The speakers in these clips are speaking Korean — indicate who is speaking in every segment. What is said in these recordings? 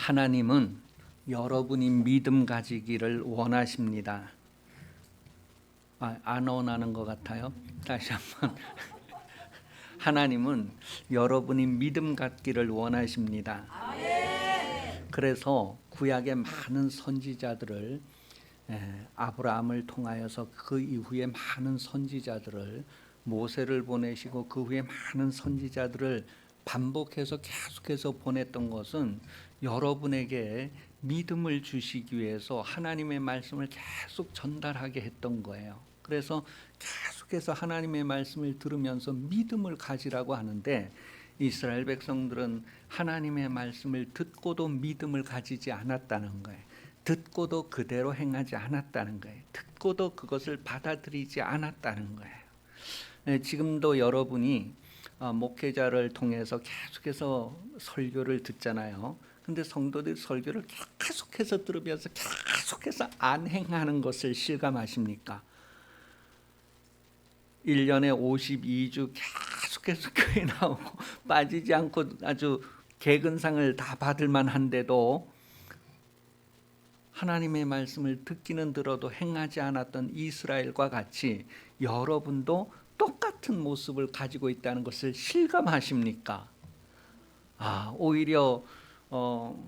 Speaker 1: 하나님은 여러분이 믿음 가지기를 원하십니다. 안 원하는 것 같아요. 다시 한번. 하나님은 여러분이 믿음 갖기를 원하십니다. 그래서 구약의 많은 선지자들을 아브라함을 통하여서 그 이후에 많은 선지자들을 모세를 보내시고 그 후에 많은 선지자들을 반복해서 계속해서 보냈던 것은 여러분에게 믿음을 주시기 위해서 하나님의 말씀을 계속 전달하게 했던 거예요. 그래서 계속해서 하나님의 말씀을 들으면서 믿음을 가지라고 하는데 이스라엘 백성들은 하나님의 말씀을 듣고도 믿음을 가지지 않았다는 거예요. 듣고도 그대로 행하지 않았다는 거예요. 듣고도 그것을 받아들이지 않았다는 거예요. 지금도 여러분이 목회자를 통해서 계속해서 설교를 듣잖아요. 근데 성도들이 설교를 계속해서 들으면서 계속해서 안 행하는 것을 실감하십니까? 1년에 52주 계속해서 교회 나오고 빠지지 않고 아주 개근상을 다 받을 만한데도 하나님의 말씀을 듣기는 들어도 행하지 않았던 이스라엘과 같이 여러분도 똑같은 모습을 가지고 있다는 것을 실감하십니까? 오히려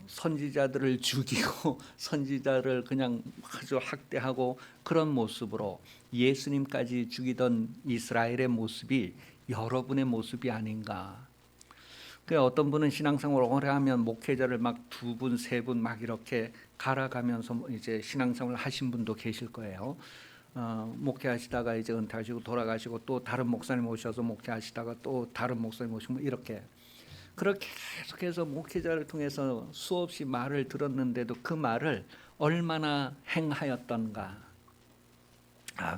Speaker 1: 선지자들을 죽이고 선지자를 그냥 아주 학대하고 그런 모습으로 예수님까지 죽이던 이스라엘의 모습이 여러분의 모습이 아닌가. 어떤 분은 신앙생활을 오래 하면 목회자를 막 2분, 3분 막 이렇게 갈아가면서 이제 신앙생활을 하신 분도 계실 거예요. 목회하시다가 이제 은퇴하시고 돌아가시고 또 다른 목사님 오셔서 목회하시다가 또 다른 목사님 오시고 이렇게 그렇게 계속해서 목회자를 통해서 수없이 말을 들었는데도 그 말을 얼마나 행하였던가.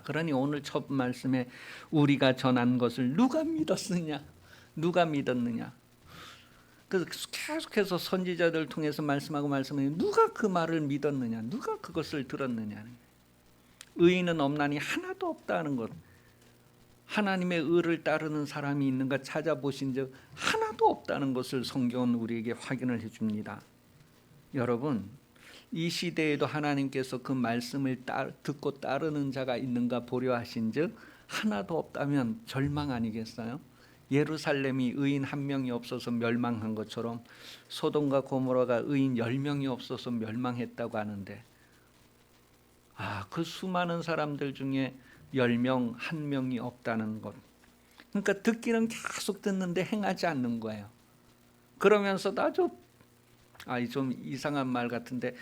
Speaker 1: 그러니 오늘 첫 말씀에 우리가 전한 것을 누가 믿었느냐? 누가 믿었느냐? 그래서 계속해서 선지자들 통해서 말씀하고 누가 그 말을 믿었느냐? 누가 그것을 들었느냐? 의인은 없나니 하나도 없다는 것. 하나님의 의를 따르는 사람이 있는가 찾아보신 적 하나도 없다는 것을 성경은 우리에게 확인을 해줍니다. 여러분, 이 시대에도 하나님께서 그 말씀을 듣고 따르는 자가 있는가 보려 하신 적 하나도 없다면 절망 아니겠어요? 예루살렘이 의인 1명이 없어서 멸망한 것처럼 소돔과 고모라가 의인 10명이 없어서 멸망했다고 하는데 그 수많은 사람들 중에 10명, 1명이 없다는 것. 그러니까 듣기는 계속 듣는데 행하지 않는 거예요. 그러면서도 아주 좀 이상한 말 같은데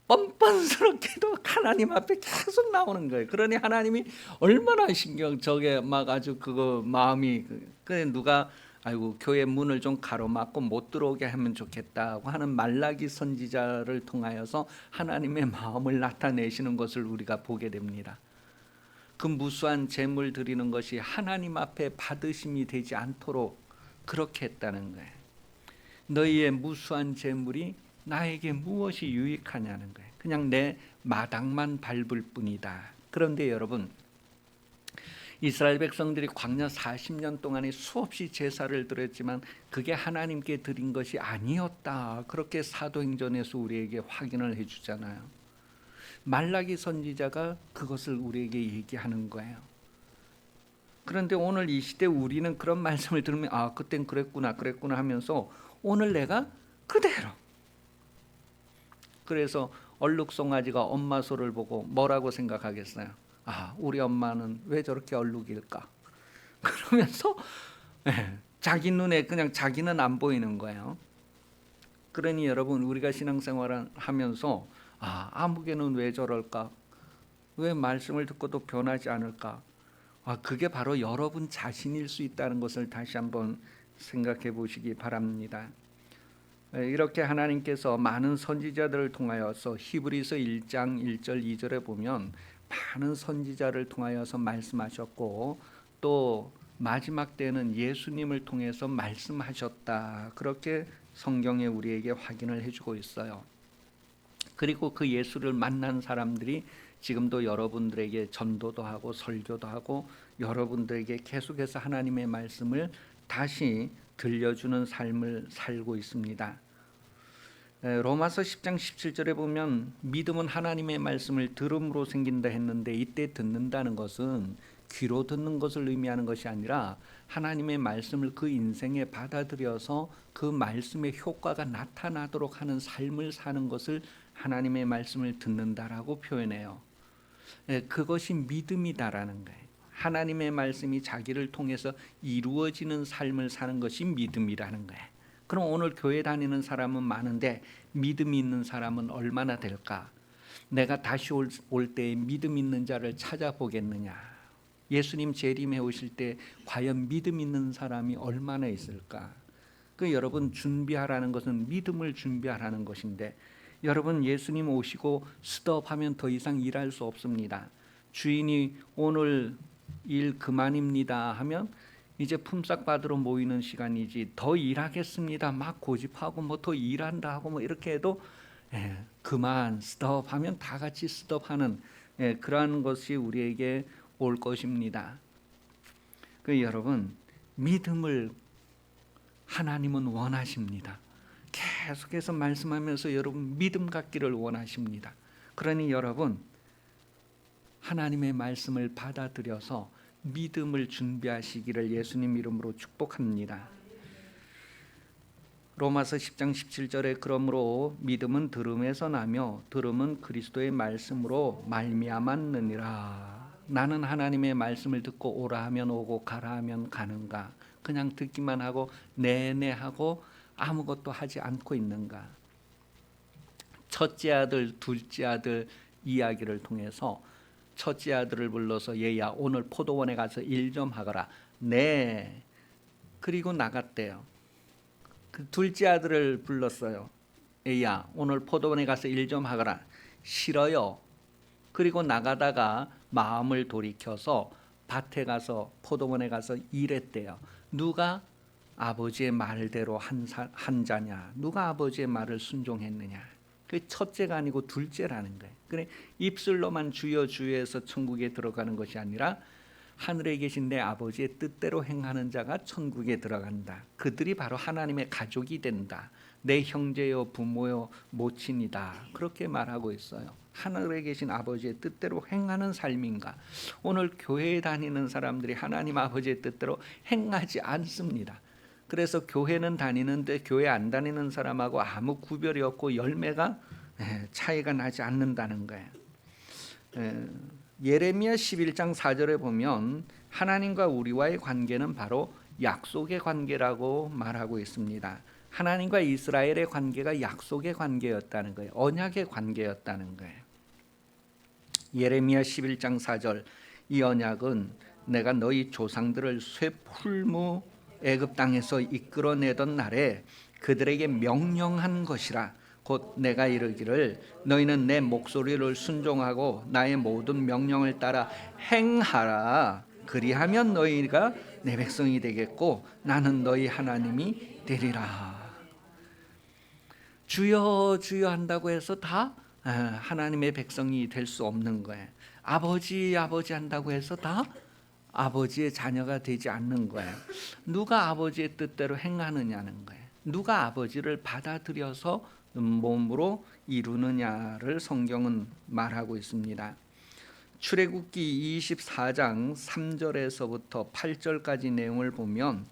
Speaker 1: 뻔뻔스럽게도 하나님 앞에 계속 나오는 거예요. 그러니 하나님이 얼마나 저게 막 아주 그거 마음이 그래 누가 교회 문을 좀 가로막고 못 들어오게 하면 좋겠다고 하는 말라기 선지자를 통하여서 하나님의 마음을 나타내시는 것을 우리가 보게 됩니다. 그 무수한 제물 드리는 것이 하나님 앞에 받으심이 되지 않도록 그렇게 했다는 거예요. 너희의 무수한 제물이 나에게 무엇이 유익하냐는 거예요. 그냥 내 마당만 밟을 뿐이다. 그런데 여러분, 이스라엘 백성들이 광야 40년 동안에 수없이 제사를 드렸지만 그게 하나님께 드린 것이 아니었다. 그렇게 사도행전에서 우리에게 확인을 해주잖아요. 말라기 선지자가 그것을 우리에게 얘기하는 거예요. 그런데 오늘 이 시대 우리는 그런 말씀을 들으면 그땐 그랬구나 하면서 오늘 내가 그대로. 그래서 얼룩송아지가 엄마 소를 보고 뭐라고 생각하겠어요? 우리 엄마는 왜 저렇게 얼룩일까? 그러면서 자기 눈에 그냥 자기는 안 보이는 거예요. 그러니 여러분, 우리가 신앙생활을 하면서 아무개는 왜 저럴까? 왜 말씀을 듣고도 변하지 않을까? 그게 바로 여러분 자신일 수 있다는 것을 다시 한번 생각해 보시기 바랍니다. 이렇게 하나님께서 많은 선지자들을 통하여서 히브리서 1장 1절 2절에 보면 많은 선지자를 통하여서 말씀하셨고 또 마지막 때는 예수님을 통해서 말씀하셨다. 그렇게 성경에 우리에게 확인을 해주고 있어요. 그리고 그 예수를 만난 사람들이 지금도 여러분들에게 전도도 하고 설교도 하고 여러분들에게 계속해서 하나님의 말씀을 다시 들려주는 삶을 살고 있습니다. 로마서 10장 17절에 보면 믿음은 하나님의 말씀을 들음으로 생긴다 했는데, 이때 듣는다는 것은 귀로 듣는 것을 의미하는 것이 아니라 하나님의 말씀을 그 인생에 받아들여서 그 말씀의 효과가 나타나도록 하는 삶을 사는 것을 하나님의 말씀을 듣는다라고 표현해요. 그것이 믿음이다라는 거예요. 하나님의 말씀이 자기를 통해서 이루어지는 삶을 사는 것이 믿음이라는 거예요. 그럼 오늘 교회 다니는 사람은 많은데 믿음이 있는 사람은 얼마나 될까? 내가 다시 올 때에 믿음 있는 자를 찾아보겠느냐? 예수님 재림해 오실 때 과연 믿음 있는 사람이 얼마나 있을까? 여러분, 준비하라는 것은 믿음을 준비하라는 것인데, 여러분, 예수님 오시고 스톱하면 더 이상 일할 수 없습니다. 주인이 오늘 일 그만입니다 하면 이제 품삯 받으러 모이는 시간이지, 더 일하겠습니다 막 고집하고 뭐 더 일한다 하고 뭐 이렇게 해도 그만 스톱하면 다 같이 스톱하는 그러한 것이 우리에게 올 것입니다. 여러분, 믿음을 하나님은 원하십니다. 계속해서 말씀하면서 여러분 믿음 갖기를 원하십니다. 그러니 여러분, 하나님의 말씀을 받아들여서 믿음을 준비하시기를 예수님 이름으로 축복합니다. 로마서 10장 17절에 그러므로 믿음은 들음에서 나며 들음은 그리스도의 말씀으로 말미암았느니라. 나는 하나님의 말씀을 듣고 오라 하면 오고 가라 하면 가는가? 그냥 듣기만 하고 네네 하고 아무것도 하지 않고 있는가? 첫째 아들, 둘째 아들 이야기를 통해서 첫째 아들을 불러서 얘야 오늘 포도원에 가서 일 좀 하거라. 네. 그리고 나갔대요. 그 둘째 아들을 불렀어요. 얘야 오늘 포도원에 가서 일 좀 하거라. 싫어요. 그리고 나가다가 마음을 돌이켜서 밭에 가서 포도원에 가서 일했대요. 누가 아버지의 말대로 한 자냐? 누가 아버지의 말을 순종했느냐? 그 첫째가 아니고 둘째라는 거예요. 그래, 입술로만 주여 주여해서 천국에 들어가는 것이 아니라 하늘에 계신 내 아버지의 뜻대로 행하는 자가 천국에 들어간다. 그들이 바로 하나님의 가족이 된다. 내 형제요 부모요 모친이다. 그렇게 말하고 있어요. 하늘에 계신 아버지의 뜻대로 행하는 삶인가? 오늘 교회에 다니는 사람들이 하나님 아버지의 뜻대로 행하지 않습니다. 그래서 교회는 다니는데 교회 안 다니는 사람하고 아무 구별이 없고 열매가 차이가 나지 않는다는 거예요. 예레미야 11장 4절에 보면 하나님과 우리와의 관계는 바로 약속의 관계라고 말하고 있습니다. 하나님과 이스라엘의 관계가 약속의 관계였다는 거예요. 언약의 관계였다는 거예요. 예레미야 11장 4절, 이 언약은 내가 너희 조상들을 쇠풀무 애굽 땅에서 이끌어내던 날에 그들에게 명령한 것이라. 곧 내가 이르기를 너희는 내 목소리를 순종하고 나의 모든 명령을 따라 행하라. 그리하면 너희가 내 백성이 되겠고 나는 너희 하나님이 되리라. 주여 주여 한다고 해서 다 하나님의 백성이 될 수 없는 거예요. 아버지 아버지 한다고 해서 다 아버지의 자녀가 되지 않는 거예요. 누가 아버지의 뜻대로 행하느냐는 거예요. 누가 아버지를 받아들여서 몸으로 이루느냐를 성경은 말하고 있습니다. 출애굽기 24장 3절에서부터 8절까지 내용을 보면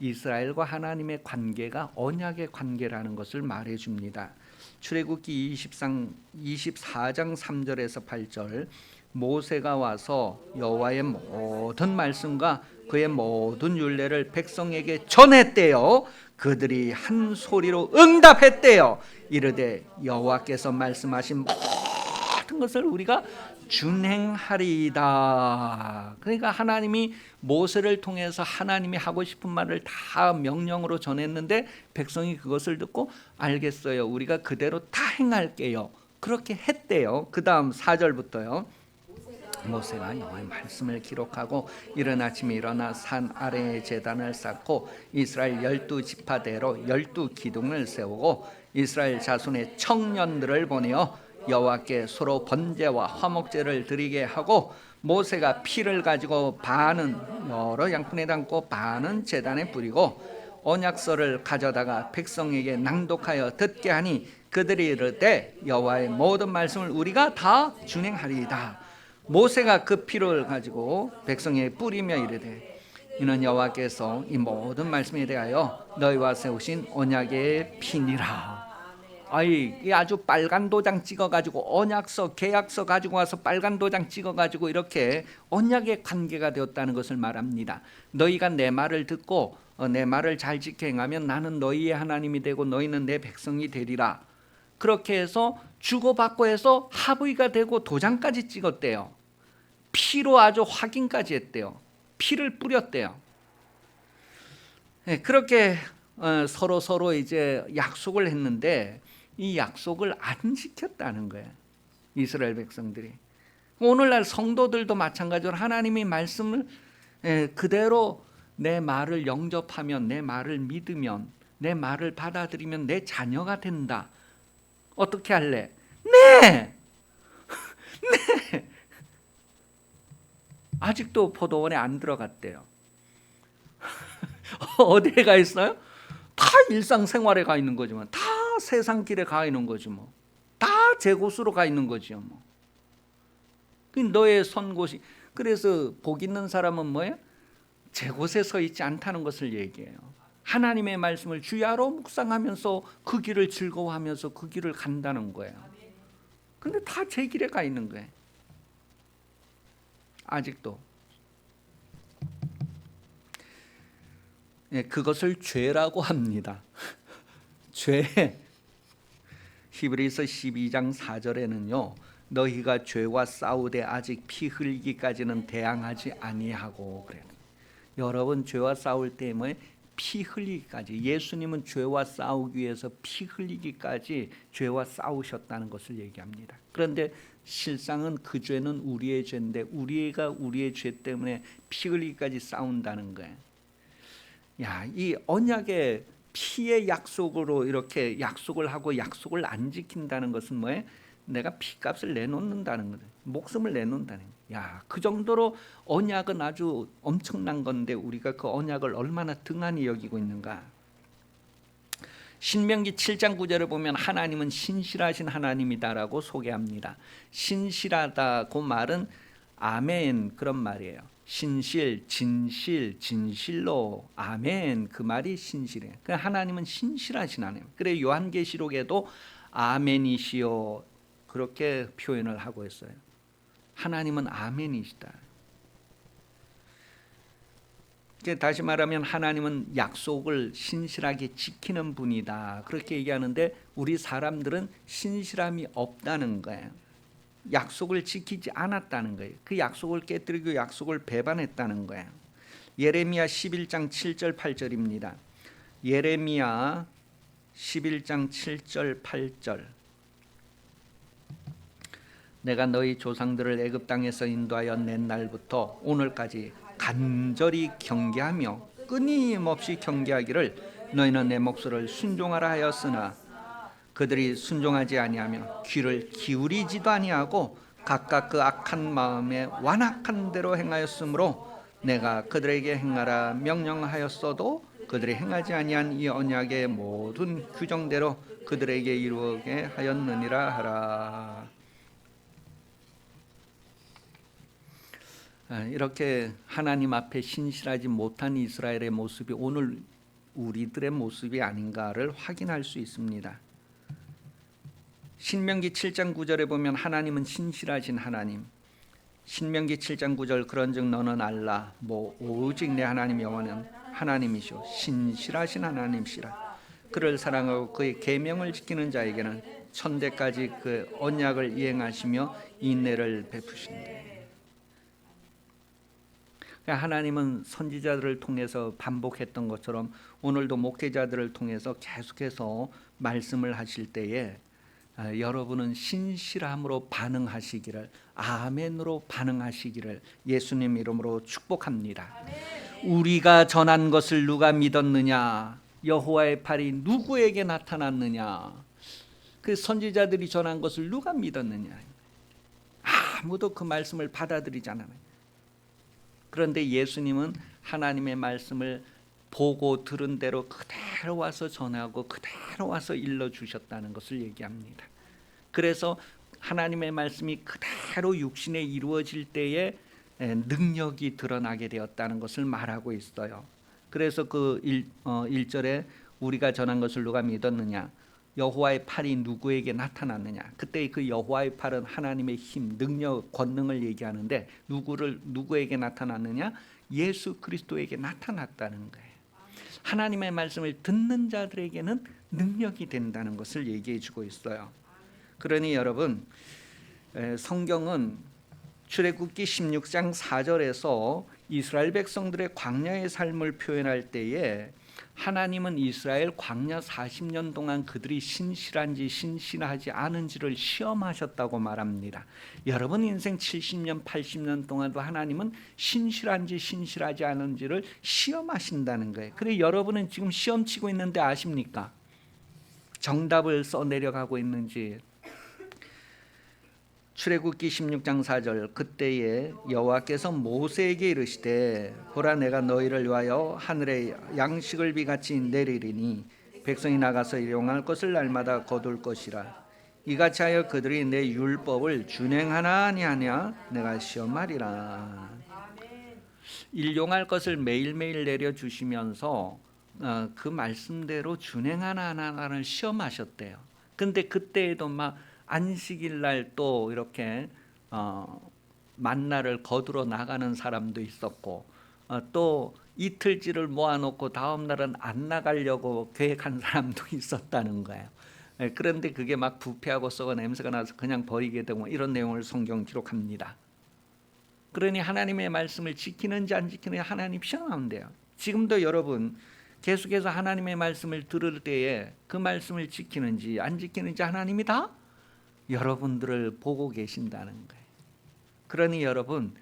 Speaker 1: 이스라엘과 하나님의 관계가 언약의 관계라는 것을 말해줍니다. 출애굽기 24장 3절에서 8절, 모세가 와서 여호와의 모든 말씀과 그의 모든 율례를 백성에게 전했대요. 그들이 한 소리로 응답했대요. 이르되 여호와께서 말씀하신 모든 것을 우리가 준행하리이다. 그러니까 하나님이 모세를 통해서 하나님이 하고 싶은 말을 다 명령으로 전했는데 백성이 그것을 듣고 알겠어요. 우리가 그대로 다 행할게요. 그렇게 했대요. 그 다음 4절부터요. 모세가 여호와의 말씀을 기록하고 이른 아침에 일어나 산 아래에 제단을 쌓고 이스라엘 12지파대로 12기둥을 세우고 이스라엘 자손의 청년들을 보내어 여호와께 서로 번제와 화목제를 드리게 하고 모세가 피를 가지고 반은 여러 양푼에 담고 반은 제단에 뿌리고 언약서를 가져다가 백성에게 낭독하여 듣게 하니 그들이 이르되 여호와의 모든 말씀을 우리가 다 준행하리이다. 모세가 그 피를 가지고 백성에게 뿌리며 이르되 이는 여호와께서 이 모든 말씀에 대하여 너희와 세우신 언약의 피니라. 이 아주 빨간 도장 찍어가지고 언약서 계약서 가지고 와서 빨간 도장 찍어가지고 이렇게 언약의 관계가 되었다는 것을 말합니다. 너희가 내 말을 듣고 내 말을 잘 지켜 행하면 나는 너희의 하나님이 되고 너희는 내 백성이 되리라. 그렇게 해서 주고받고 해서 합의가 되고 도장까지 찍었대요. 피로 아주 확인까지 했대요. 피를 뿌렸대요. 그렇게 서로 이제 약속을 했는데 이 약속을 안 지켰다는 거예요. 이스라엘 백성들이. 오늘날 성도들도 마찬가지로 하나님의 말씀을 그대로 내 말을 영접하면, 내 말을 믿으면, 내 말을 받아들이면 내 자녀가 된다. 어떻게 할래? 네. 네. 아직도 포도원에 안 들어갔대요. 어디에 가 있어요? 다 일상생활에 가 있는 거지만, 다 세상 길에 가 있는 거지 뭐. 다 제 곳으로 가 있는 거지요 뭐. 너의 선 곳이. 그래서 복 있는 사람은 뭐예요? 제 곳에 서 있지 않다는 것을 얘기해요. 하나님의 말씀을 주야로 묵상하면서 그 길을 즐거워하면서 그 길을 간다는 거예요. 근데 다 제 길에 가 있는 거예요. 아직도. 그것을 죄라고 합니다. 죄. 히브리서 12장 4절에는요. 너희가 죄와 싸우되 아직 피 흘리기까지는 대항하지 아니하고 그래요. 여러분 죄와 싸울 때 뭐 피 흘리기까지, 예수님은 죄와 싸우기 위해서 피 흘리기까지 죄와 싸우셨다는 것을 얘기합니다. 그런데 실상은 그 죄는 우리의 죄인데 우리가 우리의 죄 때문에 피 흘리기까지 싸운다는 거예요. 이 언약의 피의 약속으로 이렇게 약속을 하고 약속을 안 지킨다는 것은 뭐예요? 내가 피값을 내놓는다는 거예요. 목숨을 내놓는다는 거예요. 그 정도로 언약은 아주 엄청난 건데 우리가 그 언약을 얼마나 등한히 여기고 있는가. 신명기 7장 9절을 보면 하나님은 신실하신 하나님이다라고 소개합니다. 신실하다고 말은 아멘 그런 말이에요. 신실, 진실, 진실로 아멘 그 말이 신실해요. 하나님은 신실하신 하나님. 그래 요한계시록에도 아멘이시오 그렇게 표현을 하고 있어요. 하나님은 아멘이시다. 다시 말하면 하나님은 약속을 신실하게 지키는 분이다 그렇게 얘기하는데 우리 사람들은 신실함이 없다는 거예요. 약속을 지키지 않았다는 거예요. 그 약속을 깨뜨리고 약속을 배반했다는 거예요. 예레미야 11장 7절 8절입니다. 예레미야 11장 7절 8절. 내가 너희 조상들을 애굽 땅에서 인도하여 낸 날부터 오늘까지 간절히 경계하며 끊임없이 경계하기를 너희는 내 목소리를 순종하라 하였으나 그들이 순종하지 아니하며 귀를 기울이지도 아니하고 각각 그 악한 마음에 완악한 대로 행하였으므로 내가 그들에게 행하라 명령하였어도 그들이 행하지 아니한 이 언약의 모든 규정대로 그들에게 이루게 하였느니라 하라. 이렇게 하나님 앞에 신실하지 못한 이스라엘의 모습이 오늘 우리들의 모습이 아닌가를 확인할 수 있습니다. 신명기 7장 9절에 보면 하나님은 신실하신 하나님. 신명기 7장 9절 그런즉 너는 알라 오직 내 하나님 여호와는 하나님이시오 신실하신 하나님이시라. 그를 사랑하고 그의 계명을 지키는 자에게는 천대까지 그 언약을 이행하시며 인내를 베푸신대. 하나님은 선지자들을 통해서 반복했던 것처럼 오늘도 목회자들을 통해서 계속해서 말씀을 하실 때에 여러분은 신실함으로 반응하시기를 아멘으로 반응하시기를 예수님 이름으로 축복합니다. 우리가 전한 것을 누가 믿었느냐? 여호와의 팔이 누구에게 나타났느냐? 그 선지자들이 전한 것을 누가 믿었느냐? 아무도 그 말씀을 받아들이지 않아요. 그런데 예수님은 하나님의 말씀을 보고 들은 대로 그대로 와서 전하고 그대로 와서 일러주셨다는 것을 얘기합니다. 그래서 하나님의 말씀이 그대로 육신에 이루어질 때에 능력이 드러나게 되었다는 것을 말하고 있어요. 그래서 그 1절에 우리가 전한 것을 누가 믿었느냐, 여호와의 팔이 누구에게 나타났느냐. 그때 그 여호와의 팔은 하나님의 힘, 능력, 권능을 얘기하는데 누구에게 나타났느냐? 예수 그리스도에게 나타났다는 거예요. 하나님의 말씀을 듣는 자들에게는 능력이 된다는 것을 얘기해 주고 있어요. 그러니 여러분, 성경은 출애굽기 16장 4절에서 이스라엘 백성들의 광야의 삶을 표현할 때에 하나님은 이스라엘 광야 40년 동안 그들이 신실한지 신실하지 않은지를 시험하셨다고 말합니다. 여러분 인생 70년 80년 동안도 하나님은 신실한지 신실하지 않은지를 시험하신다는 거예요. 그래 여러분은 지금 시험 치고 있는데 아십니까? 정답을 써내려가고 있는지. 출애굽기 16장 4절, 그때에 여호와께서 모세에게 이르시되 보라 내가 너희를 위하여 하늘에 양식을 비같이 내리리니 백성이 나가서 일용할 것을 날마다 거둘 것이라. 이같이 하여 그들이 내 율법을 준행하나 아니하냐 내가 시험하리라. 일용할 것을 매일매일 내려주시면서 그 말씀대로 준행하나 안 하나를 시험하셨대요. 근데 그때에도 막 안식일 날 또 이렇게 만나를 거두러 나가는 사람도 있었고 또 이틀치를 모아놓고 다음 날은 안 나가려고 계획한 사람도 있었다는 거예요. 그런데 그게 막 부패하고 썩어 냄새가 나서 그냥 버리게 되고 이런 내용을 성경 기록합니다. 그러니 하나님의 말씀을 지키는지 안 지키는지 하나님 시험하는데요. 지금도 여러분 계속해서 하나님의 말씀을 들을 때에 그 말씀을 지키는지 안 지키는지 하나님이 다 여러분들을 보고 계신다는 거예요. 그러니 여러분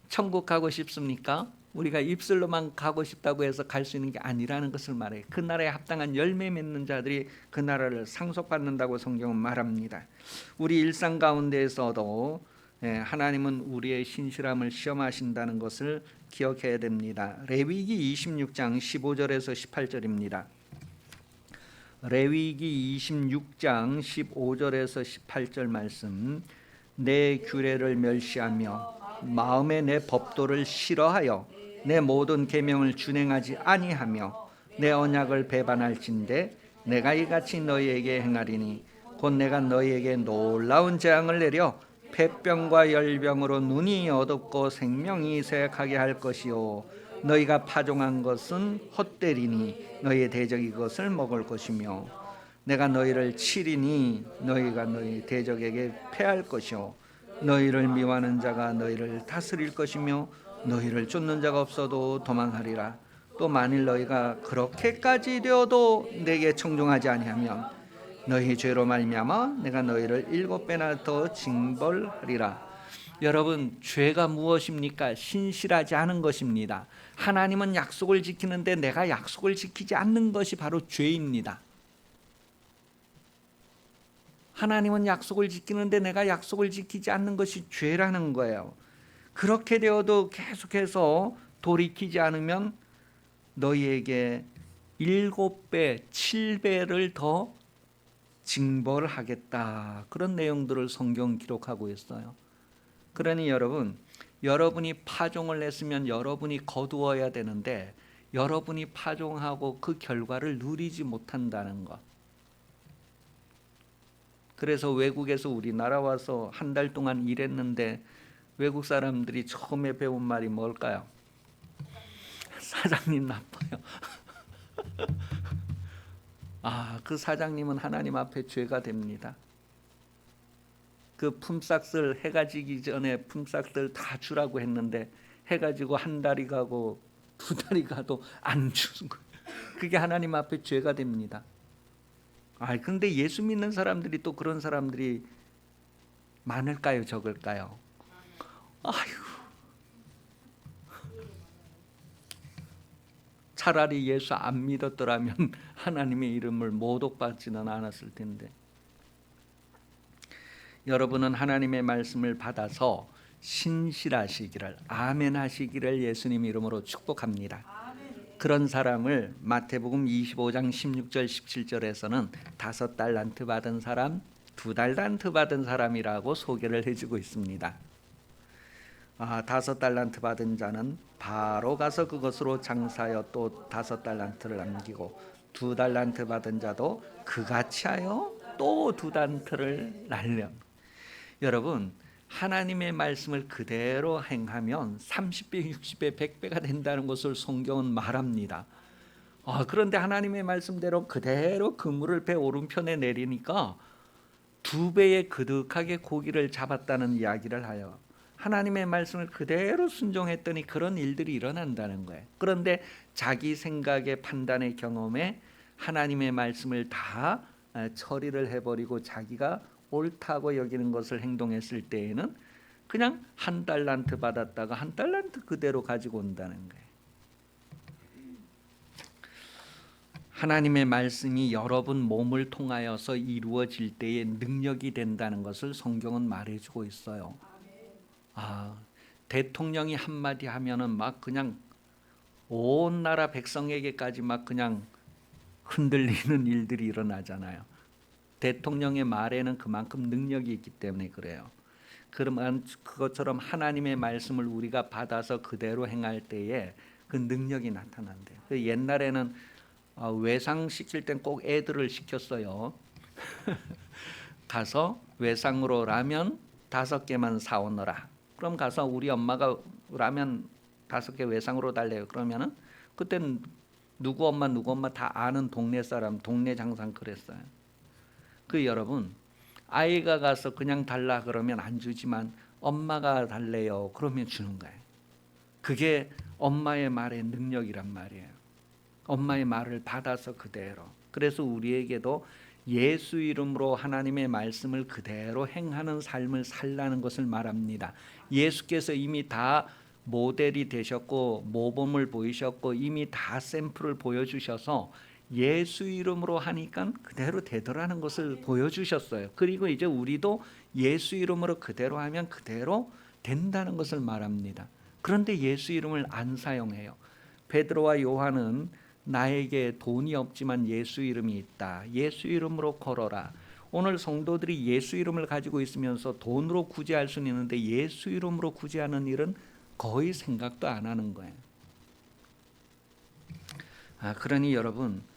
Speaker 1: 천국 가고 싶습니까? 우리가 입술로만 가고 싶다고 해서 갈 수 있는 게 아니라는 것을 말해요. 그 나라에 합당한 열매 맺는 자들이 그 나라를 상속받는다고 성경은 말합니다. 우리 일상 가운데에서도 하나님은 우리의 신실함을 시험하신다는 것을 기억해야 됩니다. 레위기 26장 15절에서 18절입니다. 레위기 26장 15절에서 18절 말씀. 내 규례를 멸시하며 마음에 내 법도를 싫어하여 내 모든 계명을 준행하지 아니하며 내 언약을 배반할진대 내가 이같이 너희에게 행하리니 곧 내가 너희에게 놀라운 재앙을 내려 폐병과 열병으로 눈이 어둡고 생명이 쇠약하게 할 것이요 너희가 파종한 것은 헛되리니 너희의 대적이 그것을 먹을 것이며 내가 너희를 치리니 너희가 너희 대적에게 패할 것이요 너희를 미워하는 자가 너희를 다스릴 것이며 너희를 쫓는 자가 없어도 도망하리라. 또 만일 너희가 그렇게까지 되어도 내게 청종하지 아니하면 너희 죄로 말미암아 내가 너희를 7배나 더 징벌하리라. 여러분 죄가 무엇입니까? 신실하지 않은 것입니다. 하나님은 약속을 지키는데 내가 약속을 지키지 않는 것이 바로 죄입니다. 하나님은 약속을 지키는데 내가 약속을 지키지 않는 것이 죄라는 거예요. 그렇게 되어도 계속해서 돌이키지 않으면 너희에게 7배, 7배를 더 징벌하겠다. 그런 내용들을 성경 기록하고 있어요. 그러니 여러분, 여러분이 파종을 했으면 여러분이 거두어야 되는데 여러분이 파종하고 그 결과를 누리지 못한다는 것. 그래서 외국에서 우리나라 와서 한 달 동안 일했는데 외국 사람들이 처음에 배운 말이 뭘까요? 사장님 나빠요. 그 사장님은 하나님 앞에 죄가 됩니다. 그 품삯을 해가 지기 전에 품삯을 다 주라고 했는데 해가 지고 한 달이 가고 2달이 가도 안 주는 거예요. 그게 하나님 앞에 죄가 됩니다. 그런데 예수 믿는 사람들이 또 그런 사람들이 많을까요? 적을까요? 차라리 예수 안 믿었더라면 하나님의 이름을 모독받지는 않았을 텐데. 여러분은 하나님의 말씀을 받아서 신실하시기를, 아멘 하시기를 예수님 이름으로 축복합니다. 그런 사람을 마태복음 25장 16절 17절에서는 5달란트 받은 사람, 2달란트 받은 사람이라고 소개를 해주고 있습니다. 5달란트 받은 자는 바로 가서 그것으로 장사하여 또 5달란트를 남기고 2달란트 받은 자도 그같이 하여 또 2달란트를 날려. 여러분, 하나님의 말씀을 그대로 행하면 30배, 60배, 100배가 된다는 것을 성경은 말합니다. 그런데 하나님의 말씀대로 그대로 그물을 배 오른편에 내리니까 2배에 그득하게 고기를 잡았다는 이야기를 하여 하나님의 말씀을 그대로 순종했더니 그런 일들이 일어난다는 거예요. 그런데 자기 생각의 판단의 경험에 하나님의 말씀을 다 처리를 해버리고 자기가 옳다고 여기는 것을 행동했을 때에는 그냥 1달란트 받았다가 1달란트 그대로 가지고 온다는 거예요. 하나님의 말씀이 여러분 몸을 통하여서 이루어질 때에 능력이 된다는 것을 성경은 말해주고 있어요. 대통령이 한마디 하면은 막 그냥 온 나라 백성에게까지 막 그냥 흔들리는 일들이 일어나잖아요. 대통령의 말에는 그만큼 능력이 있기 때문에 그래요. 그러면 그것처럼 하나님의 말씀을 우리가 받아서 그대로 행할 때에 그 능력이 나타난대요. 옛날에는 외상 시킬 땐 꼭 애들을 시켰어요. 가서 외상으로 라면 5개만 사오너라. 그럼 가서 우리 엄마가 라면 5개 외상으로 달래요. 그러면은 그땐 누구 엄마 다 아는 동네 사람, 동네 장상 그랬어요. 여러분, 아이가 가서 그냥 달라 그러면 안 주지만 엄마가 달래요 그러면 주는 거예요. 그게 엄마의 말의 능력이란 말이에요. 엄마의 말을 받아서 그대로. 그래서 우리에게도 예수 이름으로 하나님의 말씀을 그대로 행하는 삶을 살라는 것을 말합니다. 예수께서 이미 다 모델이 되셨고 모범을 보이셨고 이미 다 샘플을 보여주셔서 예수 이름으로 하니까 그대로 되더라는 것을 보여주셨어요. 그리고 이제 우리도 예수 이름으로 그대로 하면 그대로 된다는 것을 말합니다. 그런데 예수 이름을 안 사용해요. 베드로와 요한은 나에게 돈이 없지만 예수 이름이 있다. 예수 이름으로 걸어라. 오늘 성도들이 예수 이름을 가지고 있으면서 돈으로 구제할 수는 있는데 예수 이름으로 구제하는 일은 거의 생각도 안 하는 거예요. 그러니 여러분,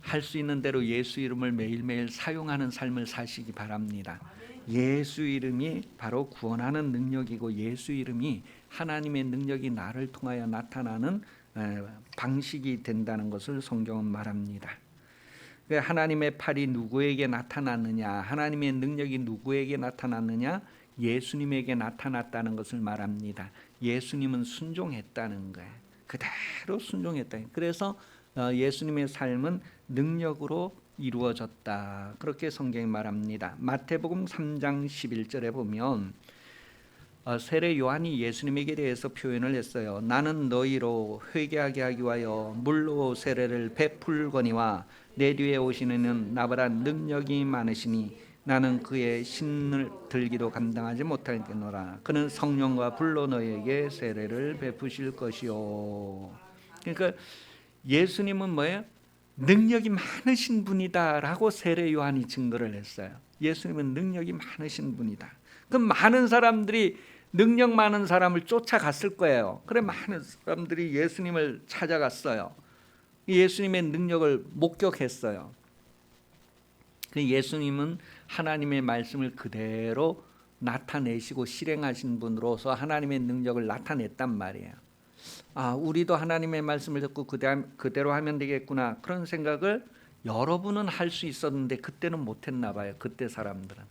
Speaker 1: 할 수 있는 대로 예수 이름을 매일매일 사용하는 삶을 사시기 바랍니다. 예수 이름이 바로 구원하는 능력이고 예수 이름이 하나님의 능력이 나를 통하여 나타나는 방식이 된다는 것을 성경은 말합니다. 하나님의 팔이 누구에게 나타났느냐, 하나님의 능력이 누구에게 나타났느냐, 예수님에게 나타났다는 것을 말합니다. 예수님은 순종했다는 거예요. 그대로 순종했다. 그래서 예수님의 삶은 능력으로 이루어졌다. 그렇게 성경이 말합니다. 마태복음 3장 11절에 보면 세례 요한이 예수님에게 대해서 표현을 했어요. 나는 너희로 회개하게 하기 위하여 물로 세례를 베풀거니와 내 뒤에 오시는 이는 나보다 능력이 많으시니 나는 그의 신을 들기도 감당하지 못하겠노라. 그는 성령과 불로 너희에게 세례를 베푸실 것이요. 그러니까 예수님은 뭐예요? 능력이 많으신 분이다라고 세례 요한이 증거를 했어요. 예수님은 능력이 많으신 분이다. 그럼 많은 사람들이 능력 많은 사람을 쫓아갔을 거예요. 그래 많은 사람들이 예수님을 찾아갔어요. 예수님의 능력을 목격했어요. 예수님은 하나님의 말씀을 그대로 나타내시고 실행하신 분으로서 하나님의 능력을 나타냈단 말이에요. 우리도 하나님의 말씀을 듣고 그대로 하면 되겠구나 그런 생각을 여러분은 할 수 있었는데 그때는 못했나 봐요. 그때 사람들은.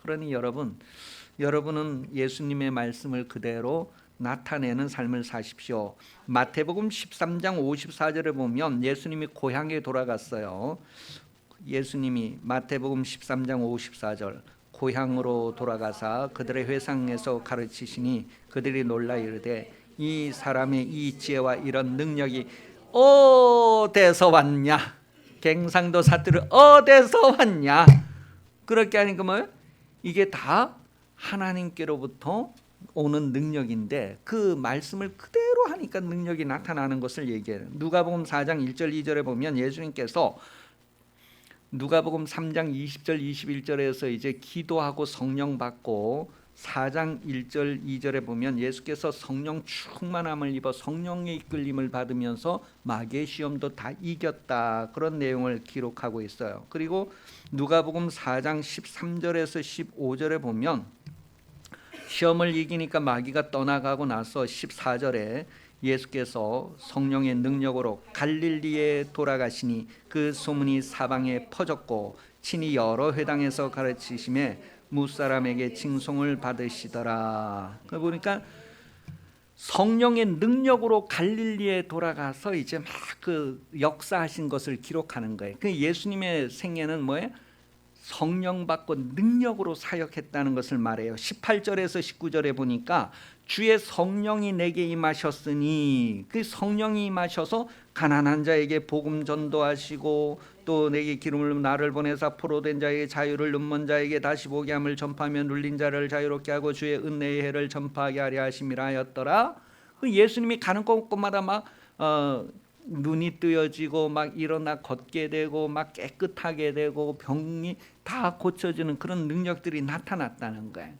Speaker 1: 그러니 여러분은 예수님의 말씀을 그대로 나타내는 삶을 사십시오. 마태복음 13장 54절에 보면 예수님이 고향에 돌아갔어요. 예수님이 마태복음 13장 54절 고향으로 돌아가사 그들의 회상에서 가르치시니 그들이 놀라 이르되 이 사람의 이 지혜와 이런 능력이 어디서 왔냐? 갱상도 사투리 어디서 왔냐? 그렇게 하니까 뭐예요? 이게 다 하나님께로부터 오는 능력인데 그 말씀을 그대로 그대로 하니까 능력이 나타나는 것을 얘기해요. 누가복음 4장 1절 2절에 보면 예수님께서 누가복음 3장 20절 21절에서 이제 기도하고 성령 받고 4장 1절 2절에 보면 예수께서 성령 충만함을 입어 성령의 이끌림을 받으면서 마귀의 시험도 다 이겼다, 그런 내용을 기록하고 있어요. 그리고 누가복음 4장 13절에서 15절에 보면 시험을 이기니까 마귀가 떠나가고 나서 14절에 예수께서 성령의 능력으로 갈릴리에 돌아가시니 그 소문이 사방에 퍼졌고 친히 여러 회당에서 가르치심에 무사람에게 칭송을 받으시더라. 그러니까 성령의 능력으로 갈릴리에 돌아가서 이제 막 그 역사하신 것을 기록하는 거예요. 그 예수님의 생애는 뭐예요? 성령 받고 능력으로 사역했다는 것을 말해요. 18절에서 19절에 보니까 주의 성령이 내게 임하셨으니, 그 성령이 임하셔서 가난한 자에게 복음 전도하시고 또 내게 기름을 나를 보내사 포로된 자에게 자유를, 눈먼 자에게 다시 보게 함을 전파하며 눌린 자를 자유롭게 하고 주의 은혜의 해를 전파하게 하려 하심이라 하였더라. 그 예수님이 가는 곳곳마다 막 눈이 뜨여지고 막 일어나 걷게 되고 막 깨끗하게 되고 병이 다 고쳐지는 그런 능력들이 나타났다는 거예요.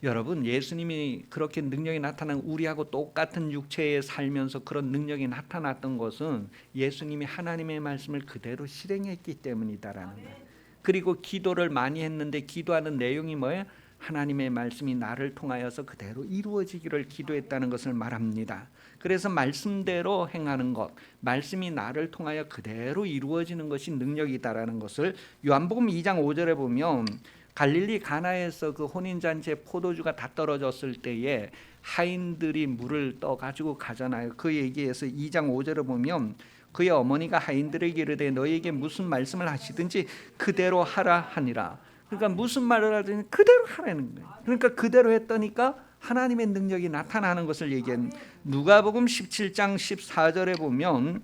Speaker 1: 여러분, 예수님이 그렇게 능력이 나타난 우리하고 똑같은 육체에 살면서 그런 능력이 나타났던 것은 예수님이 하나님의 말씀을 그대로 실행했기 때문이다라는 거예요. 그리고 기도를 많이 했는데 기도하는 내용이 뭐예요? 하나님의 말씀이 나를 통하여서 그대로 이루어지기를 기도했다는 것을 말합니다. 그래서 말씀대로 행하는 것, 말씀이 나를 통하여 그대로 이루어지는 것이 능력이다라는 것을 요한복음 2장 5절에 보면 갈릴리 가나에서 그 혼인잔치에 포도주가 다 떨어졌을 때에 하인들이 물을 떠가지고 가잖아요. 그 얘기에서 2장 5절에 보면 그의 어머니가 하인들에게 이르되 너희에게 무슨 말씀을 하시든지 그대로 하라 하니라. 그러니까 무슨 말을 하든지 그대로 하라는 거예요. 그러니까 그대로 했더니까 하나님의 능력이 나타나는 것을 얘기한. 누가복음 17장 14절에 보면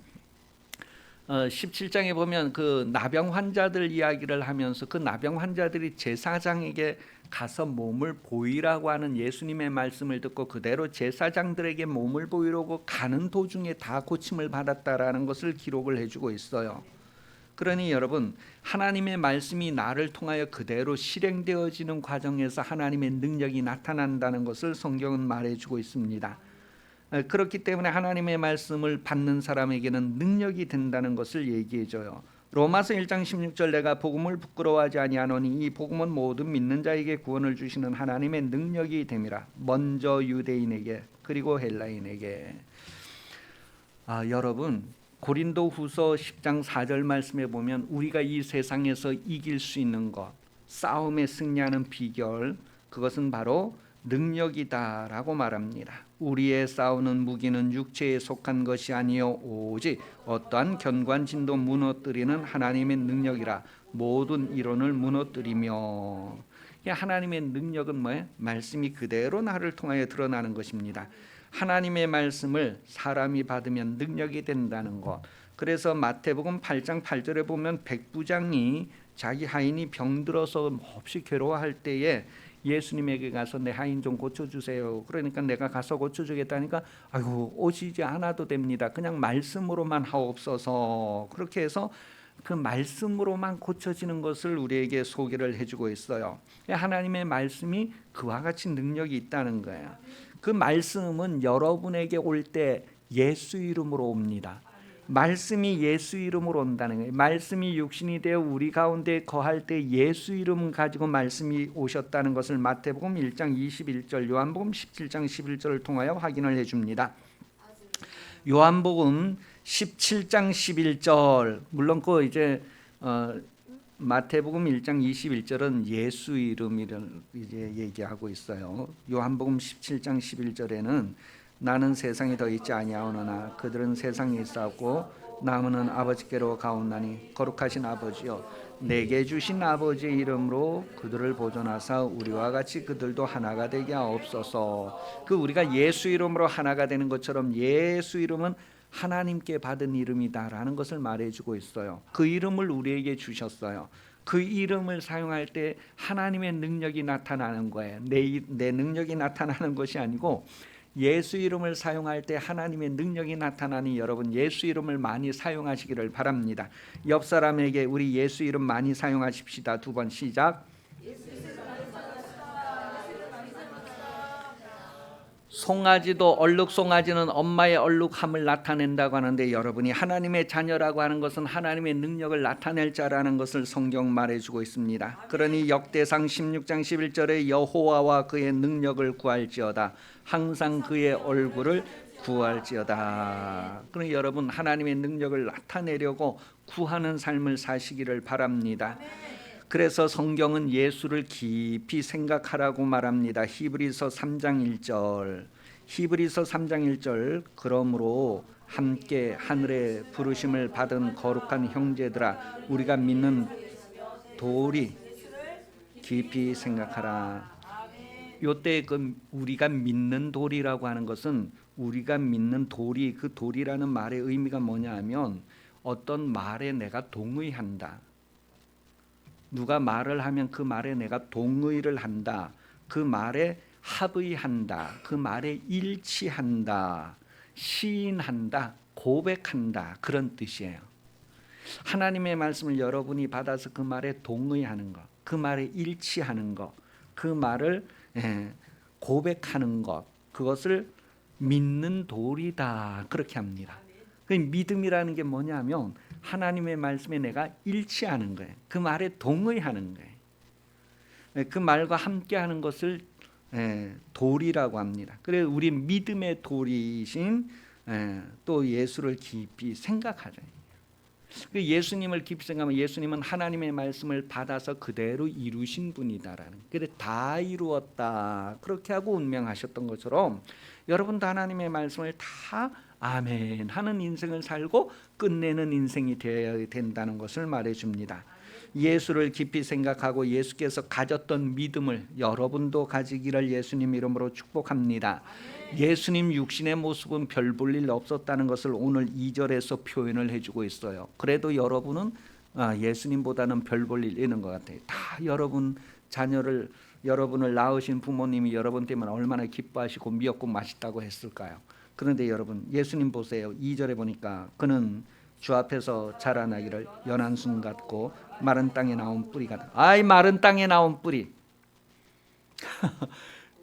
Speaker 1: 17장에 보면 그 나병 환자들 이야기를 하면서 그 나병 환자들이 제사장에게 가서 몸을 보이라고 하는 예수님의 말씀을 듣고 그대로 제사장들에게 몸을 보이려고 가는 도중에 다 고침을 받았다라는 것을 기록을 해주고 있어요. 그러니 여러분, 하나님의 말씀이 나를 통하여 그대로 실행되어지는 과정에서 하나님의 능력이 나타난다는 것을 성경은 말해주고 있습니다. 그렇기 때문에 하나님의 말씀을 받는 사람에게는 능력이 된다는 것을 얘기해줘요. 로마서 1장 16절 내가 복음을 부끄러워하지 아니하노니 이 복음은 모든 믿는 자에게 구원을 주시는 하나님의 능력이 됨이라. 먼저 유대인에게 그리고 헬라인에게. 여러분, 고린도후서 10장 4절 말씀에 보면 우리가 이 세상에서 이길 수 있는 것, 싸움에 승리하는 비결, 그것은 바로 능력이다라고 말합니다. 우리의 싸우는 무기는 육체에 속한 것이 아니요 오직 어떠한 견관진도 무너뜨리는 하나님의 능력이라. 모든 이론을 무너뜨리며. 하나님의 능력은 뭐예요? 말씀이 그대로 나를 통하여 드러나는 것입니다. 하나님의 말씀을 사람이 받으면 능력이 된다는 것. 그래서 마태복음 8장 8절에 보면 백부장이 자기 하인이 병들어서 몹시 괴로워할 때에 예수님에게 가서 내 하인 좀 고쳐주세요. 그러니까 내가 가서 고쳐주겠다니까 아이고 오시지 않아도 됩니다. 그냥 말씀으로만 하옵소서. 그렇게 해서 그 말씀으로만 고쳐지는 것을 우리에게 소개를 해주고 있어요. 하나님의 말씀이 그와 같이 능력이 있다는 거예요. 그 말씀은 여러분에게 올 때 예수 이름으로 옵니다. 말씀이 예수 이름으로 온다는 거예요. 말씀이 육신이 되어 우리 가운데 거할 때 예수 이름 가지고 말씀이 오셨다는 것을 마태복음 1장 21절, 요한복음 17장 11절을 통하여 확인을 해줍니다. 요한복음 17장 11절, 물론 그 이제 마태복음 1장 21절은 예수 이름을 이제 얘기하고 있어요. 요한복음 17장 11절에는 나는 세상에 더 있지 아니하오노나 그들은 세상에 있사오고 나무는 아버지께로 가온나니 거룩하신 아버지여 내게 주신 아버지의 이름으로 그들을 보존하사 우리와 같이 그들도 하나가 되게 하옵소서. 그 우리가 예수 이름으로 하나가 되는 것처럼 예수 이름은 하나님께 받은 이름이다라는 것을 말해주고 있어요. 그 이름을 우리에게 주셨어요. 그 이름을 사용할 때 하나님의 능력이 나타나는 거예요. 내 능력이 나타나는 것이 아니고 예수 이름을 사용할 때 하나님의 능력이 나타나니 여러분 예수 이름을 많이 사용하시기를 바랍니다. 옆 사람에게 우리 예수 이름 많이 사용하십시다. 2번 시작. 송아지도 얼룩송아지는 엄마의 얼룩함을 나타낸다고 하는데 여러분이 하나님의 자녀라고 하는 것은 하나님의 능력을 나타낼 자라는 것을 성경 말해주고 있습니다. 그러니 역대상 16장 11절에 여호와와 그의 능력을 구할지어다 항상 그의 얼굴을 구할지어다. 그러니 여러분 하나님의 능력을 나타내려고 구하는 삶을 사시기를 바랍니다. 그래서 성경은 예수를 깊이 생각하라고 말합니다. 히브리서 3장 1절. 히브리서 3장 1절. 그러므로 함께 하늘의 부르심을 받은 거룩한 형제들아 우리가 믿는 도리 깊이 생각하라. 요때 그 우리가 믿는 도리라고 하는 것은 우리가 믿는 도리, 그 도리라는 말의 의미가 뭐냐 하면 어떤 말에 내가 동의한다. 누가 말을 하면 그 말에 내가 동의를 한다. 그 말에 합의한다. 그 말에 일치한다. 시인한다. 고백한다. 그런 뜻이에요. 하나님의 말씀을 여러분이 받아서 그 말에 동의하는 것, 그 말에 일치하는 것, 그 말을 고백하는 것, 그것을 믿는 도리다. 그렇게 합니다. 그 믿음이라는 게 뭐냐면 하나님의 말씀에 내가 일치하는 거예요. 그 말에 동의하는 거예요. 그 말과 함께하는 것을 도리라고 합니다. 그래서 우리 믿음의 도리이신 또 예수를 깊이 생각하자. 예수님을 깊이 생각하면 예수님은 하나님의 말씀을 받아서 그대로 이루신 분이다라는. 그래 다 이루었다. 그렇게 하고 운명하셨던 것처럼 여러분도 하나님의 말씀을 다 아멘 하는 인생을 살고 끝내는 인생이 되어야 된다는 것을 말해줍니다. 예수를 깊이 생각하고 예수께서 가졌던 믿음을 여러분도 가지기를 예수님 이름으로 축복합니다. 예수님 육신의 모습은 별 볼 일 없었다는 것을 오늘 2절에서 표현을 해주고 있어요. 그래도 여러분은 예수님보다는 별 볼 일 있는 것 같아요. 다 여러분 자녀를 여러분을 낳으신 부모님이 여러분 때문에 얼마나 기뻐하시고 미역국 맛있다고 했을까요? 그런데 여러분 예수님 보세요. 2절에 보니까 그는 주 앞에서 자라나기를 연한 순 같고 마른 땅에 나온 뿌리 같다. 아이 마른 땅에 나온 뿌리.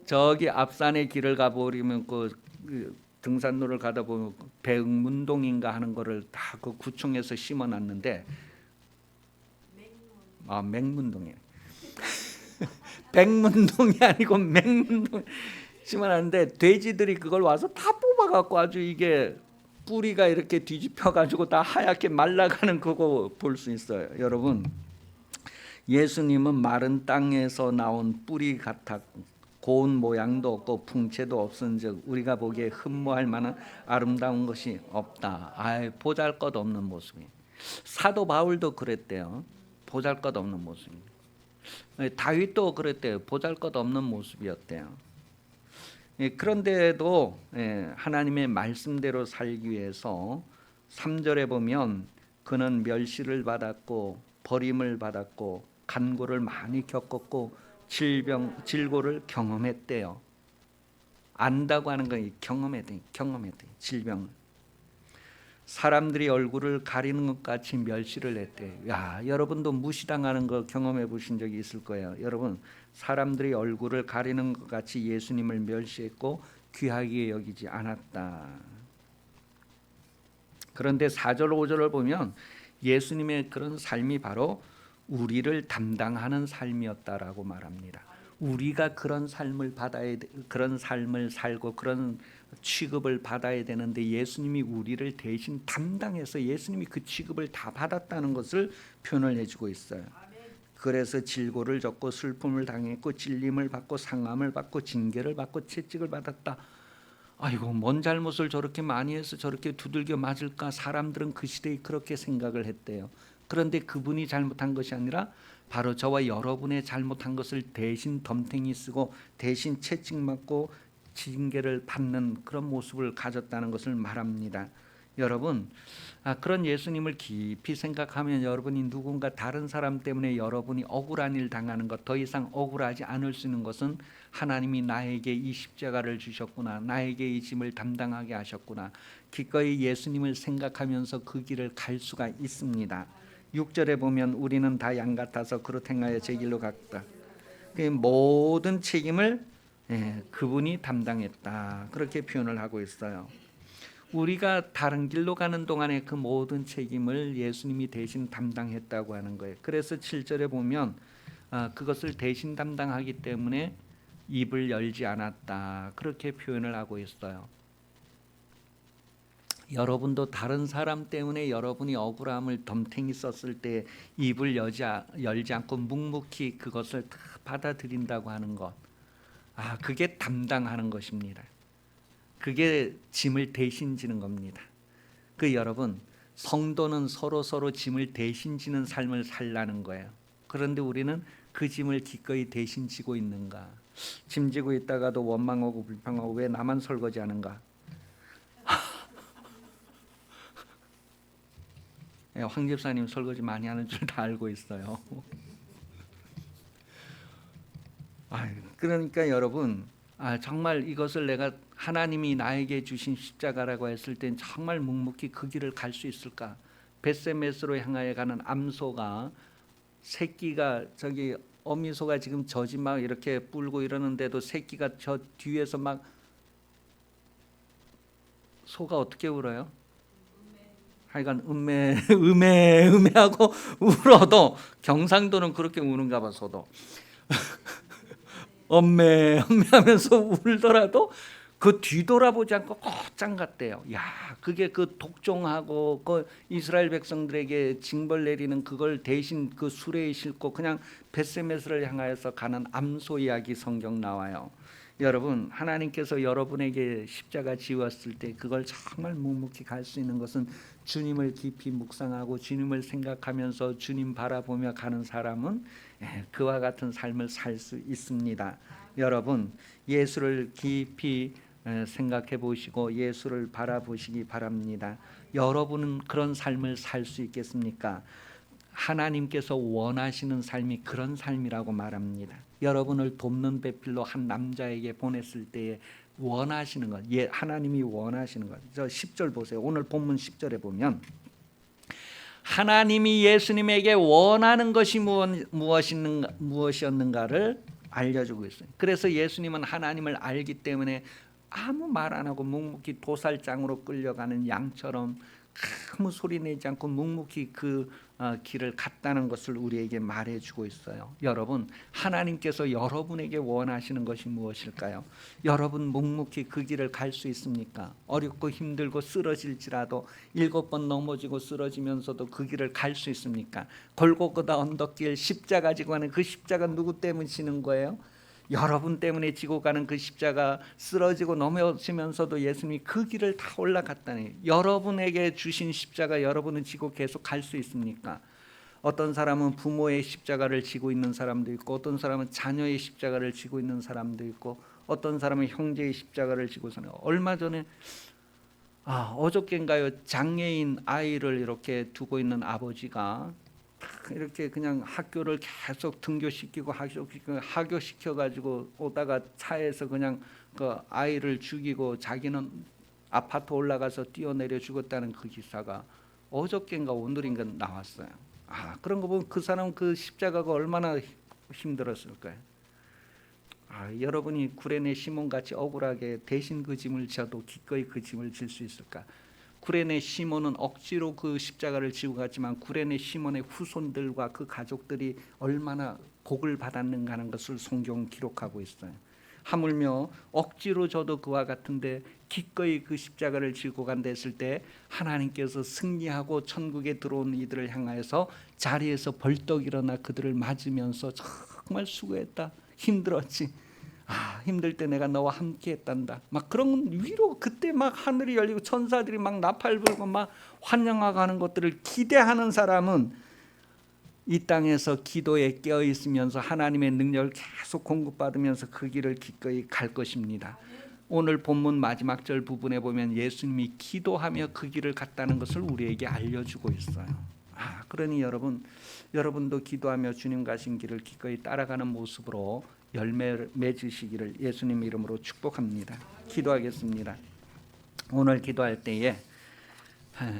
Speaker 1: 저기 앞산의 길을 가보려면 그 등산로를 가다 보면 백문동인가 하는 거를 다 그 구청에서 심어놨는데 맹문동이에요. 백문동이 아니고 맹문동 심어놨는데 돼지들이 그걸 와서 다 뽑아갖고 아주 이게 뿌리가 이렇게 뒤집혀가지고 다 하얗게 말라가는 그거 볼 수 있어요. 여러분 예수님은 마른 땅에서 나온 뿌리 같아 고운 모양도 없고 풍채도 없은즉 우리가 보기에 흠모할 만한 아름다운 것이 없다. 보잘것없는 모습이. 사도 바울도 그랬대요. 보잘것없는 모습. 다윗도 그랬대요. 보잘것없는 모습이었대요. 그런데도 하나님의 말씀대로 살기 위해서 3절에 보면 그는 멸시를 받았고 버림을 받았고 간고를 많이 겪었고 질고를 경험했대요. 안다고 하는 건 경험했대. 질병을. 사람들이 얼굴을 가리는 것 같이 멸시를 했대. 여러분도 무시당하는 거 경험해 보신 적이 있을 거예요. 여러분 사람들이 얼굴을 가리는 것 같이 예수님을 멸시했고 귀하게 여기지 않았다. 그런데 4절 5절을 보면 예수님의 그런 삶이 바로 우리를 담당하는 삶이었다라고 말합니다. 우리가 그런 삶을 그런 삶을 살고 그런 취급을 받아야 되는데 예수님이 우리를 대신 담당해서 예수님이 그 취급을 다 받았다는 것을 표현을 해주고 있어요. 그래서 질고를 졌고 슬픔을 당했고 찔림을 받고 상함을 받고 징계를 받고 채찍을 받았다. 아이고 뭔 잘못을 저렇게 많이 해서 저렇게 두들겨 맞을까. 사람들은 그 시대에 그렇게 생각을 했대요. 그런데 그분이 잘못한 것이 아니라 바로 저와 여러분의 잘못한 것을 대신 덤탱이 쓰고 대신 채찍 맞고 징계를 받는 그런 모습을 가졌다는 것을 말합니다. 여러분, 그런 예수님을 깊이 생각하면 여러분이 누군가 다른 사람 때문에 여러분이 억울한 일 당하는 것, 더 이상 억울하지 않을 수 있는 것은 하나님이 나에게 이 십자가를 주셨구나, 나에게 이 짐을 담당하게 하셨구나, 기꺼이 예수님을 생각하면서 그 길을 갈 수가 있습니다. 6절에 보면 우리는 다 양 같아서 그릇 행하여 제 길로 갔다. 그 모든 책임을 그분이 담당했다, 그렇게 표현을 하고 있어요. 우리가 다른 길로 가는 동안에 그 모든 책임을 예수님이 대신 담당했다고 하는 거예요. 그래서 7절에 보면 그것을 대신 담당하기 때문에 입을 열지 않았다, 그렇게 표현을 하고 있어요. 여러분도 다른 사람 때문에 여러분이 억울함을 덤탱이 썼을 때 입을 열지 않고 묵묵히 그것을 다 받아들인다고 하는 것, 그게 담당하는 것입니다. 그게 짐을 대신 지는 겁니다. 여러분, 성도는 서로 짐을 대신 지는 삶을 살라는 거예요. 그런데 우리는 그 짐을 기꺼이 대신 지고 있는가? 짐 지고 있다가도 원망하고 불평하고 왜 나만 설거지 하는가? 황 집사님 설거지 많이 하는 줄 다 알고 있어요. 그러니까 여러분, 정말 이것을 내가 하나님이 나에게 주신 십자가라고 했을 땐 정말 묵묵히 그 길을 갈 수 있을까? 벳세메스로 향하여 가는 암소가, 새끼가 저기 어미소가 지금 젖이 막 이렇게 뿔고 이러는데도 새끼가 저 뒤에서 막, 소가 어떻게 울어요? 하여간 음메하고 울어도, 경상도는 그렇게 우는가 봐. 소도 엄매 하면서 울더라도 그 뒤돌아보지 않고 곧장 갔대요. 그게 그 독종하고 그 이스라엘 백성들에게 징벌 내리는 그걸 대신 그 수레에 싣고 그냥 벳세메스를 향하여서 가는 암소 이야기 성경 나와요. 여러분, 하나님께서 여러분에게 십자가 지었을 때 그걸 정말 묵묵히 갈 수 있는 것은 주님을 깊이 묵상하고 주님을 생각하면서 주님 바라보며 가는 사람은 그와 같은 삶을 살 수 있습니다. 여러분, 예수를 깊이 생각해 보시고 예수를 바라보시기 바랍니다. 여러분은 그런 삶을 살 수 있겠습니까? 하나님께서 원하시는 삶이 그런 삶이라고 말합니다. 여러분을 돕는 배필로 한 남자에게 보냈을 때에 원하시는 것, 하나님이 원하시는 것. 저 10절 보세요. 오늘 본문 10절에 보면 하나님이 예수님에게 원하는 것이 무엇이었는가를 알려주고 있어요. 그래서 예수님은 하나님을 알기 때문에 아무 말 안 하고 묵묵히 도살장으로 끌려가는 양처럼 아무 소리 내지 않고 묵묵히 그 길을 갔다는 것을 우리에게 말해주고 있어요. 여러분, 하나님께서 여러분에게 원하시는 것이 무엇일까요? 여러분 묵묵히 그 길을 갈 수 있습니까? 어렵고 힘들고 쓰러질지라도 7번 넘어지고 쓰러지면서도 그 길을 갈 수 있습니까? 골고다 언덕길 십자가 지고 가는 그 십자가 누구 때문에 지는 거예요? 여러분 때문에 지고 가는 그 십자가, 쓰러지고 넘어지면서도 예수님이 그 길을 다 올라갔다니. 여러분에게 주신 십자가 여러분은 지고 계속 갈 수 있습니까? 어떤 사람은 부모의 십자가를 지고 있는 사람도 있고, 어떤 사람은 자녀의 십자가를 지고 있는 사람도 있고, 어떤 사람은 형제의 십자가를 지고 사는. 얼마 전에 어저께인가요, 장애인 아이를 이렇게 두고 있는 아버지가 이렇게 그냥 학교를 계속 등교시키고 하교시켜 가지고 오다가 차에서 그냥 그 아이를 죽이고 자기는 아파트 올라가서 뛰어내려 죽었다는 그 기사가 어저께인가 오늘인가 나왔어요. 그런 거 보면 그 사람 그 십자가가 얼마나 힘들었을까요? 여러분이 구레네 시몬같이 억울하게 대신 그 짐을 져도 기꺼이 그 짐을 질 수 있을까? 구레네 시몬은 억지로 그 십자가를 지고 갔지만 구레네 시몬의 후손들과 그 가족들이 얼마나 복을 받았는가 하는 것을 성경은 기록하고 있어요. 하물며 억지로 져도 그와 같은데 기꺼이 그 십자가를 지고 간다 했을 때 하나님께서 승리하고 천국에 들어온 이들을 향하여서 자리에서 벌떡 일어나 그들을 맞으면서 정말 수고했다, 힘들었지, 힘들 때 내가 너와 함께 했단다, 막 그런 위로, 그때 막 하늘이 열리고 천사들이 막 나팔 불고 막 환영하고 하는 것들을 기대하는 사람은 이 땅에서 기도에 깨어 있으면서 하나님의 능력을 계속 공급받으면서 그 길을 기꺼이 갈 것입니다. 오늘 본문 마지막 절 부분에 보면 예수님이 기도하며 그 길을 갔다는 것을 우리에게 알려주고 있어요. 그러니 여러분도 기도하며 주님 가신 길을 기꺼이 따라가는 모습으로 열매 맺으시기를 예수님 이름으로 축복합니다. 기도하겠습니다. 오늘 기도할 때에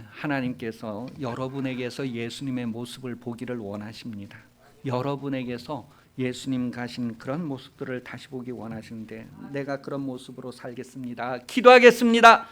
Speaker 1: 하나님께서 여러분에게서 예수님의 모습을 보기를 원하십니다. 여러분에게서 예수님 가신 그런 모습들을 다시 보기 원하시는데 내가 그런 모습으로 살겠습니다. 기도하겠습니다.